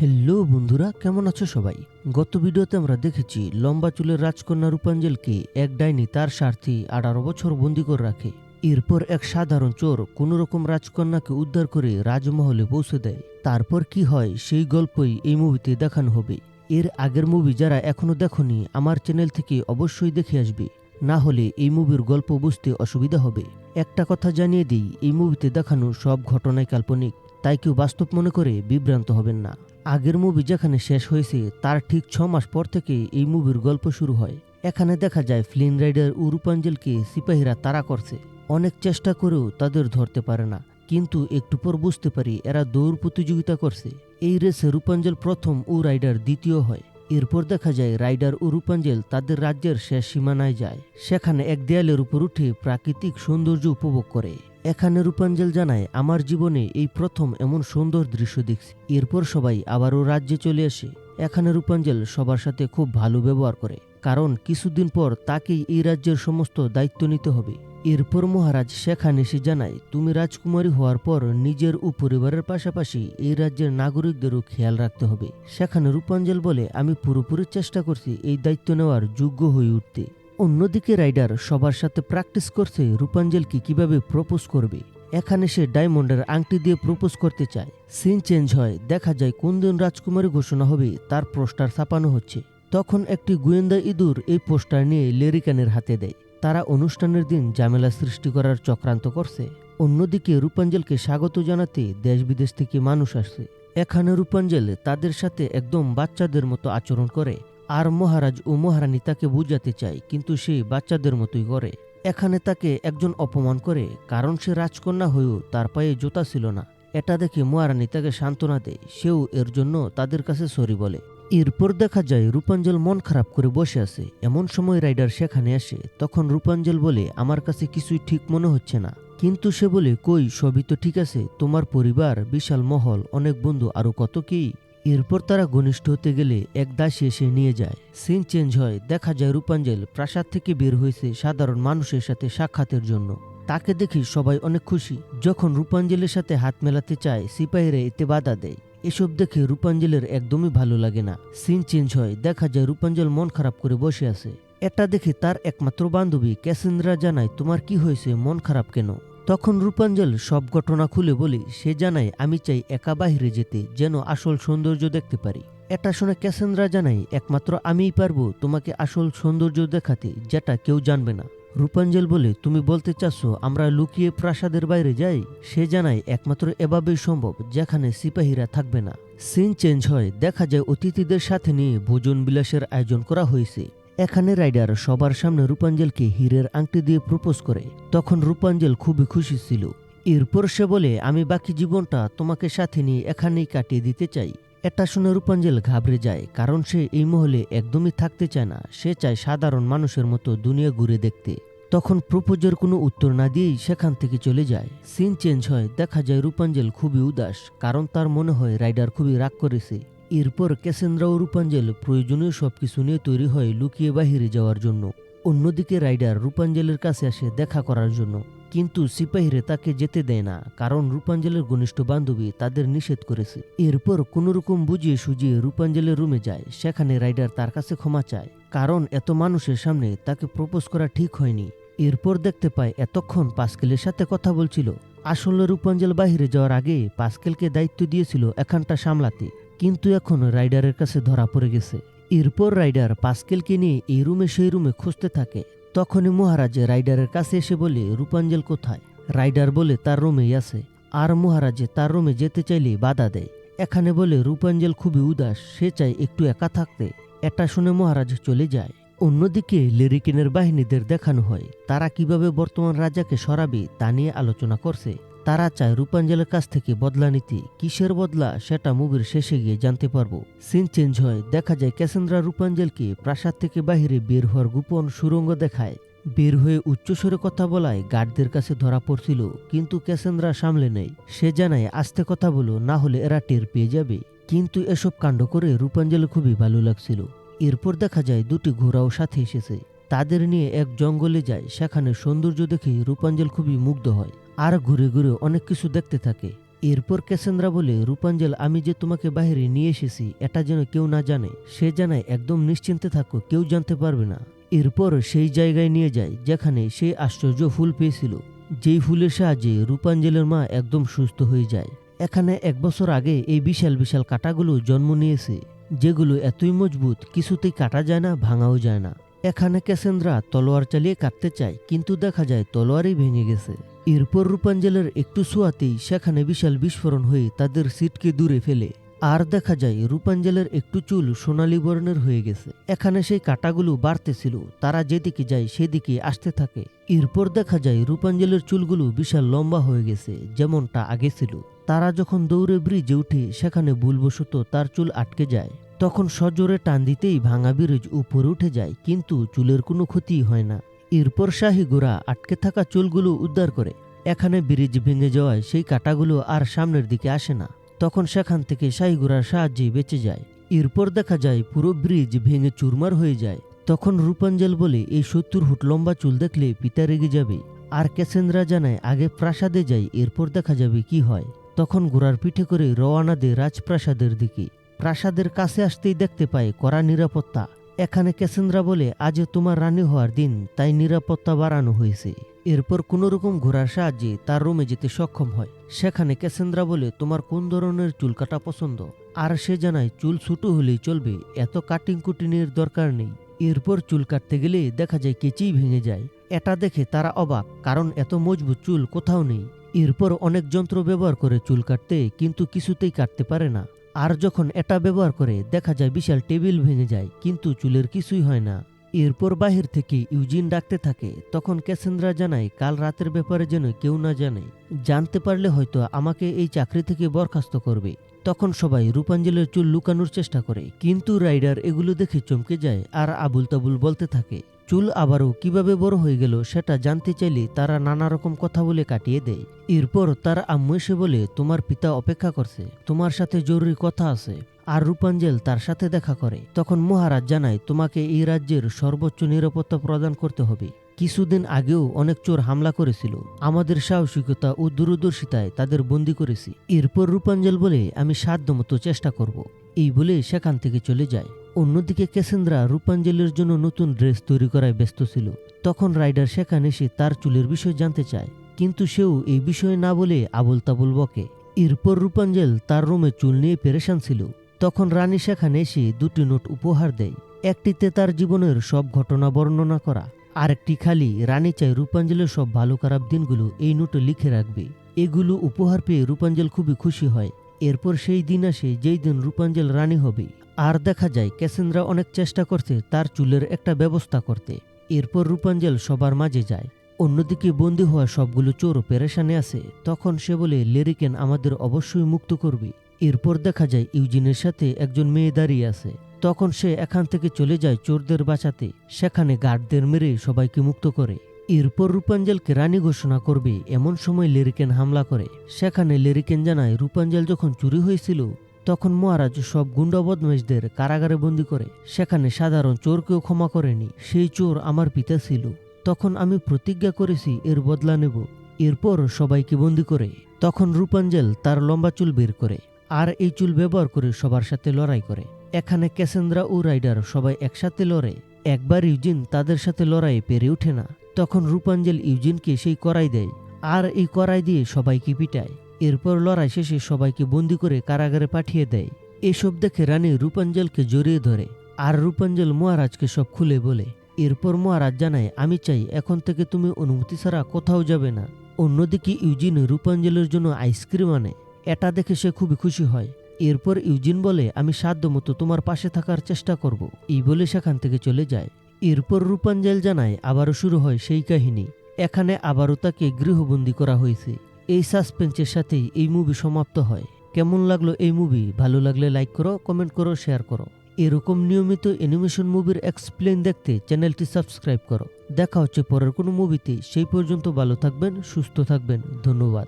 Hello বন্ধুরা, কেমন আছো সবাই? গত ভিডিওতে আমরা দেখেছি লম্বা চুলের রাজকন্যা রূপাঞ্জলকে এক ডাইনি তার স্বার্থে 18 বছর বন্দি করে রাখে। এরপর এক সাধারণ চোর কোনোরকম রাজকন্যাকে উদ্ধার করে রাজমহলে পৌঁছে দেয়। তারপর কি হয় সেই গল্পই এই মুভিতে দেখানো হবে। এর আগের মুভি যারা এখনো দেখোনি আমার চ্যানেল থেকে অবশ্যই দেখে আসবে, না হলে এই মুভির গল্প বুঝতে অসুবিধা হবে। একটা কথা জানিয়ে দিই, এই মুভিতে দেখানো সব ঘটনাই কাল্পনিক, তাই কেউ বাস্তব মনে করে বিভ্রান্ত হবেন না। আগের মুভি যেখানে শেষ হয়েছে তার ঠিক 6 মাস পর থেকে এই মুভির গল্প শুরু হয়। এখানে দেখা যায় ফ্লিন রাইডার ও রূপাঞ্জলকে সিপাহীরা তাড়া করছে। অনেক চেষ্টা করেও তাদের ধরতে পারে না, কিন্তু একটু পর বুঝতে পারি এরা দৌড় প্রতিযোগিতা করছে। এই রেসে রূপাঞ্জল প্রথম ও রাইডার দ্বিতীয় হয়। এরপর দেখা যায় রাইডার ও রূপাঞ্জল তাদের রাজ্যের শেষ সীমানায় যায়। সেখানে এক দেয়ালের উপর উঠে প্রাকৃতিক সৌন্দর্য উপভোগ করে। এখানে রূপাঞ্জল জানায়, আমার জীবনে এই প্রথম এমন সুন্দর দৃশ্য দেখছি। এরপর সবাই আবারও রাজ্যে চলে আসে। এখানে রূপাঞ্জল সবার সাথে খুব ভালো ব্যবহার করে, কারণ কিছুদিন পর তাকেই এই রাজ্যের সমস্ত দায়িত্ব নিতে হবে। এরপর মহারাজ সেখানে এসে জানায়, তুমি রাজকুমারী হওয়ার পর নিজের ও পরিবারের পাশাপাশি এই রাজ্যের নাগরিকদেরও খেয়াল রাখতে হবে। সেখানে রূপাঞ্জল বলে, আমি পুরোপুরি চেষ্টা করছি এই দায়িত্ব নেওয়ার যোগ্য হয়ে উঠতে। অন্যদিকে রাইডার সবার সাথে প্র্যাকটিস করছে রূপাঞ্জলকে কিভাবে প্রপোজ করবে। এখানে সে ডায়মন্ডের আংটি দিয়ে প্রপোজ করতে চায়। সিন চেঞ্জ হয়, দেখা যায় কোন দিন রাজকুমারী ঘোষণা হবে তার পোস্টার ছাপানো হচ্ছে। তখন একটি গোয়েন্দা ইঁদুর এই পোস্টার নিয়ে লেরিকানের হাতে দেয়। তারা অনুষ্ঠানের দিন ঝামেলা সৃষ্টি করার চক্রান্ত করছে। অন্যদিকে রূপাঞ্জলকে স্বাগত জানাতে দেশ বিদেশ থেকে মানুষ আসছে। এখানে রূপাঞ্জল তাদের সাথে একদম বাচ্চাদের মতো আচরণ করে, আর মহারাজ ও মহারানী তাকে বুঝাতে চায়, কিন্তু সে বাচ্চাদের মতোই করে। এখানে তাকে একজন অপমান করে, কারণ সে রাজকন্যা হয়েও তার পায়ে জুতা ছিল না। এটা দেখে মহারানী তাকে সান্ত্বনা দেয়, সেও এর জন্য তাদের কাছে সরি বলে। এরপর দেখা যায় রূপাঞ্জল মন খারাপ করে বসে আছে। এমন সময় রাইডার সেখানে আসে। তখন রূপাঞ্জল বলে, আমার কাছে কিছুই ঠিক মনে হচ্ছে না। কিন্তু সে বলে, কই, সবই তো ঠিক আছে, তোমার পরিবার, বিশাল মহল, অনেক বন্ধু, আরো কত কি। এরপর তারা ঘনিষ্ঠ হতে গেলে এক দাসী এসে নিয়ে যায়। সিন চেঞ্জ হয়, দেখা যায় রূপাঞ্জল প্রাসাদ থেকে বের হয়েছে সাধারণ মানুষের সাথে সাক্ষাতের জন্য। তাকে দেখি সবাই অনেক খুশি। যখন রূপাঞ্জলের সাথে হাত মেলাতে চায় সিপাহীরা এতে বাধা দেয়। এসব দেখে রূপাঞ্জলের একদমই ভালো লাগে না। সিন চেঞ্জ হয়, দেখা যায় রূপাঞ্জল মন খারাপ করে বসে আছে। এটা দেখে তার একমাত্র বান্ধবী ক্যাসেন্দ্রা জানায়, তোমার কি হয়েছে, মন খারাপ কেন? তখন রূপাঞ্জল সব ঘটনা খুলে বলে, সে জানায়, আমি চাই একা বাহিরে যেতে, যেন আসল সৌন্দর্য দেখতে পারি। এটা শুনে ক্যাসেন্দ্রা জানায়, একমাত্র আমিই পারবো তোমাকে আসল সৌন্দর্য দেখাতে, যেটা কেউ জানবে না। রূপাঞ্জল বলে, তুমি বলতে চাচ্ছ আমরা লুকিয়ে প্রাসাদের বাইরে যাই? সে জানায়, একমাত্র এভাবেই সম্ভব, যেখানে সিপাহীরা থাকবে না। সিন চেঞ্জ হয়, দেখা যায় অতিথিদের সাথে নিয়ে ভোজন বিলাসের আয়োজন করা হয়েছে। এখানে রাইডার সবার সামনে রূপাঞ্জলকে হীরের আংটি দিয়ে প্রপোজ করে। তখন রূপাঞ্জল খুবই খুশি ছিল। এরপর সে বলে, আমি বাকি জীবনটা তোমাকে সাথে নিয়ে এখানেই কাটিয়ে দিতে চাই। এটা শুনে রূপাঞ্জল ঘাবড়ে যায়, কারণ সে এই মহলে একদমই থাকতে চায় না। সে চায় সাধারণ মানুষের মতো দুনিয়া ঘুরে দেখতে। তখন প্রপোজের কোনো উত্তর না দিয়েই সেখান থেকে চলে যায়। সিন চেঞ্জ হয়, দেখা যায় রূপাঞ্জল খুবই উদাস, কারণ তার মনে হয় রাইডার খুবই রাগ করেছে। এরপর ক্যাসেন্দ্রা ও রূপাঞ্জল প্রয়োজনীয় সবকিছু নিয়ে তৈরি হয় লুকিয়ে বাহিরে যাওয়ার জন্য। অন্যদিকে রাইডার রূপাঞ্জলের কাছে আসে দেখা করার জন্য, কিন্তু সিপাহীরা তাকে যেতে দেয় না, কারণ রূপাঞ্জলের ঘনিষ্ঠ বান্ধবী তাদের নিষেধ করেছে। এরপর কোনোরকম বুঝিয়ে সুজিয়ে রূপাঞ্জলের রুমে যায়। সেখানে রাইডার তার কাছে ক্ষমা চায়, কারণ এত মানুষের সামনে তাকে প্রপোজ করা ঠিক হয়নি। এরপর দেখতে পায় এতক্ষণ পাস্কেলের সাথে কথা বলছিল। আসলে রূপাঞ্জল বাহিরে যাওয়ার আগে পাস্কেলকে দায়িত্ব দিয়েছিল এখানটা সামলাতে, কিন্তু এখন রাইডারের কাছে ধরা পড়ে গেছে। এরপর রাইডার পাস্কেলকে নিয়ে এই রুমে সেই রুমে খুঁজতে থাকে। তখনই মহারাজ রাইডারের কাছে এসে বলে, রূপাঞ্জল কোথায়? রাইডার বলে তার রুমেই আছে। আর মহারাজ তার রুমে যেতে চাইলে বাধা দেয়। এখানে বলে রূপাঞ্জল খুবই উদাস, সে চায় একটু একা থাকতে। এটা শুনে মহারাজ চলে যায়। অন্যদিকে লেরিকেনের বাহিনীদের দেখানো হয় তারা কিভাবে বর্তমান রাজাকে সরাবে তা নিয়ে আলোচনা করছে। তারা চায় রূপাঞ্জলের কাছ থেকে বদলা নিতে। কিসের বদলা সেটা মুভির শেষে গিয়ে জানতে পারবো। সিন চেঞ্জ হয়, দেখা যায় ক্যাসেন্দ্রা রূপাঞ্জলকে প্রাসাদ থেকে বাহিরে বের হওয়ার গোপন সুড়ঙ্গ দেখায়। বের হয়ে উচ্চস্বরে কথা বলায় গার্ডদের কাছে ধরা পড়ছিল, কিন্তু ক্যাসেন্দ্রা সামলে নেয়। সে জানায়, আস্তে কথা বলো, না হলে এরা টের পেয়ে যাবে। কিন্তু এসব কাণ্ড করে রূপাঞ্জল খুবই ভালো লাগছিল। এরপর দেখা যায় দুটি ঘোড়াও সাথে এসেছে। তাদের নিয়ে এক জঙ্গলে যায়। সেখানে সৌন্দর্য দেখে রূপাঞ্জল খুবই মুগ্ধ হয়, আর ঘুরে ঘুরে অনেক কিছু দেখতে থাকে। এরপর ক্যাসেন্দ্রা বলে, রূপাঞ্জল আমি যে তোমাকে বাইরে নিয়ে এসেছি এটা যেন কেউ না জানে। সে জানায় একদম নিশ্চিন্তে থাকো, কেউ জানতে পারবে না। এরপর সেই জায়গায় নিয়ে যায় যেখানে সে আশ্চর্য ফুল পেয়েছিল, যেই ফুলের সাহায্যে রূপাঞ্জলের মা একদম সুস্থ হয়ে যায়। এখানে 1 বছর আগে এই বিশাল বিশাল কাঁটাগুলো জন্ম নিয়েছে, যেগুলো এতই মজবুত কিছুতেই কাটা যায় না, ভাঙাও যায় না। এখানে ক্যাসেন্দ্রা তলোয়ার চালিয়ে কাটতে চায়, কিন্তু দেখা যায় তলোয়ারই ভেঙে গেছে। এরপর রূপাঞ্জলের একটু ছোঁয়াতেই সেখানে বিশাল বিস্ফোরণ হয়ে তাদের সিটকে দূরে ফেলে। আর দেখা যায় রূপাঞ্জলের একটু চুল সোনালী বর্ণের হয়ে গেছে। এখানে সেই কাঁটাগুলো বাড়তেছিল, তারা যেদিকে যায় সেদিকে আসতে থাকে। এরপর দেখা যায় রূপাঞ্জলের চুলগুলো বিশাল লম্বা হয়ে গেছে, যেমনটা আগে ছিল। তারা যখন দৌড়ে ব্রিজে উঠে সেখানে ভুলবশত তার চুল আটকে যায়, তখন সজোরে টান দিতেই ভাঙা ব্রিজ উপরে উঠে যায়, কিন্তু চুলের কোনো ক্ষতি হয় না। এরপর শাহী ঘোড়া আটকে থাকা চুলগুলো উদ্ধার করে। এখানে ব্রিজ ভেঙে যাওয়ায় সেই কাঁটাগুলো আর সামনের দিকে আসে না, তখন সেখান থেকে শাহী ঘোড়ার সাহায্যে বেঁচে যায়। এরপর দেখা যায় পুরো ব্রিজ ভেঙে চুরমার হয়ে যায়। তখন রূপাঞ্জল বলে, এই 70 ফুট লম্বা চুল দেখলে পিতা রেগে যাবে। আর ক্যাসেন্দ্রা জানায় আগে প্রাসাদে যাই, এরপর দেখা যাবে কি হয়। তখন ঘোড়ার পিঠে করে রওয়ানা দেয় রাজপ্রাসাদের দিকে। প্রাসাদের কাছে আসতেই দেখতে পায় কড়া নিরাপত্তা। এখানে ক্যাসেন্দ্রা বলে, আজ তোমার রানী হওয়ার দিন, তাই নিরাপত্তা বাড়ানো হয়েছে। এরপর কোনোরকম ঘোড়ার সাহায্যে তার রুমে যেতে সক্ষম হয়। সেখানে ক্যাসেন্দ্রা বলে, তোমার কোন ধরনের চুল কাটা পছন্দ? আর সে জানায় চুল ছোট হলেই চলবে, এত কাটিং কুটিনের দরকার নেই। এরপর চুল কাটতে গেলে দেখা যায় কেচিই ভেঙে যায়। এটা দেখে তারা অবাক, কারণ এত মজবুত চুল কোথাও নেই। এরপর অনেক যন্ত্র ব্যবহার করে চুল কাটতে, কিন্তু কিছুতেই কাটতে পারে না। আর যখন এটা ব্যবহার করে দেখা যায় বিশাল টেবিল ভেঙে যায়, কিন্তু চুলের কিছুই হয় না। এরপর বাহির থেকে ইউজিন ডাকতে থাকে। তখন ক্যাসেন্দ্রা জানায় কাল রাতের ব্যাপারে যেন কেউ না জানে, জানতে পারলে হয়তো আমাকে এই চাকরি থেকে বরখাস্ত করবে। তখন সবাই রূপাঞ্জলের চুল লুকানোর চেষ্টা করে, কিন্তু রাইডার এগুলো দেখে চমকে যায় আর আবুল তাবুল বলতে থাকে। চুল আবারও কিভাবে বড় হয়ে গেল সেটা জানতে চাইলে তারা নানা রকম কথা বলে কাটিয়ে দেয়। এরপর তার আম্মু এসে বলে, তোমার পিতা অপেক্ষা করছে, তোমার সাথে জরুরি কথা আছে। আর রূপাঞ্জল তার সাথে দেখা করে। তখন মহারাজ জানায়, তোমাকে এই রাজ্যের সর্বোচ্চ নিরাপত্তা প্রদান করতে হবে। কিছুদিন আগেও অনেক চোর হামলা করেছিল, আমাদের সাহসিকতা ও দূরদর্শিতায় তাদের বন্দী করেছি। এরপর রূপাঞ্জল বলে, আমি সাধ্যমতো চেষ্টা করব। এই বলে সেখান থেকে চলে যায়। অন্যদিকে ক্যাসেন্দ্রা রূপাঞ্জলের জন্য নতুন ড্রেস তৈরি করায় ব্যস্ত ছিল। তখন রাইডার সেখানে এসে তার চুলের বিষয় জানতে চায়, কিন্তু সেও এই বিষয়ে না বলে আবল তাবল বকে। এরপর রূপাঞ্জল তার রুমে চুল নিয়ে পেরেশান ছিল। তখন রানী সেখানে এসে 2টি নোট উপহার দেয়। একটিতে তার জীবনের সব ঘটনা বর্ণনা করা, আরেকটি খালি। রানী চায় রূপাঞ্জলের সব ভালো খারাপ দিনগুলো এই নোটে লিখে রাখবে। এগুলো উপহার পেয়ে রূপাঞ্জল খুবই খুশি হয়। এরপর সেই দিন আসে যেই দিন রূপাঞ্জল রানী হবে। আর দেখা যায় ক্যাসেন্দ্রা অনেক চেষ্টা করছে তার চুলের একটা ব্যবস্থা করতে। এরপর রূপাঞ্জল সবার মাঝে যায়। অন্যদিকে বন্দী হওয়া সবগুলো চোর পেরেশানে আছে। তখন সে বলে, লেরিকেন আমাদের অবশ্যই মুক্ত করবে। এরপর দেখা যায় ইউজিনের সাথে একজন মেয়ে দাঁড়িয়ে আছে। তখন সে এখান থেকে চলে যায় চোরদের বাঁচাতে। সেখানে গার্ডদের মেরে সবাইকে মুক্ত করে। এরপর রূপাঞ্জলকে রানী ঘোষণা করবে, এমন সময় লেরিকেন হামলা করে। সেখানে লেরিকেন জানায়, রূপাঞ্জল যখন চুরি হয়েছিল তখন মহারাজ সব গুন্ডা বদমাইশদের কারাগারে বন্দী করে, সেখানে সাধারণ চোরকেও ক্ষমা করেনি। সেই চোর আমার পিতা ছিল। তখন আমি প্রতিজ্ঞা করেছি এর বদলা নেব। এরপর সবাইকে বন্দী করে। তখন রূপাঞ্জল তার লম্বা চুল বের করে, আর এই চুল ব্যবহার করে সবার সাথে লড়াই করে। এখানে ক্যাসেন্দ্রা ও রাইডার সবাই একসাথে লড়ে। একবার ইউজিন তাদের সাথে লড়াইয়ে পেরে ওঠে না। তখন রূপাঞ্জল ইউজিনকে সেই কড়াই দেয়, আর এই কড়াই দিয়ে সবাইকে পিটায়। এরপর লড়াই শেষে সবাইকে বন্দী করে কারাগারে পাঠিয়ে দেয়। এসব দেখে রানী রূপাঞ্জলকে জড়িয়ে ধরে, আর রূপাঞ্জল মহারাজকে সব খুলে বলে। এরপর মহারাজ জানায়, আমি চাই এখন থেকে তুমি অনুমতি ছাড়া কোথাও যাবে না। অন্যদিকে ইউজিন রূপাঞ্জলের জন্য আইসক্রিম আনে। এটা দেখে সে খুবই খুশি হয়। এরপর ইউজিন বলে, আমি সাধ্যমতো তোমার পাশে থাকার চেষ্টা করব। এই বলে সেখান থেকে চলে যায়। এরপর রূপাঞ্জল জানায় আবারও শুরু হয় সেই কাহিনী। এখানে আবারও তাকে গৃহবন্দী করা হয়েছে। এই সাসপেন্সের সাথেই এই মুভি সমাপ্ত হয়। কেমন লাগলো এই মুভি? ভালো লাগলে লাইক করো, কমেন্ট করো, শেয়ার করো। এরকম নিয়মিত অ্যানিমেশন মুভির এক্সপ্লেন দেখতে চ্যানেলটি সাবস্ক্রাইব করো। দেখা হচ্ছে পরের কোনো মুভিতে। সেই পর্যন্ত ভালো থাকবেন, সুস্থ থাকবেন। ধন্যবাদ।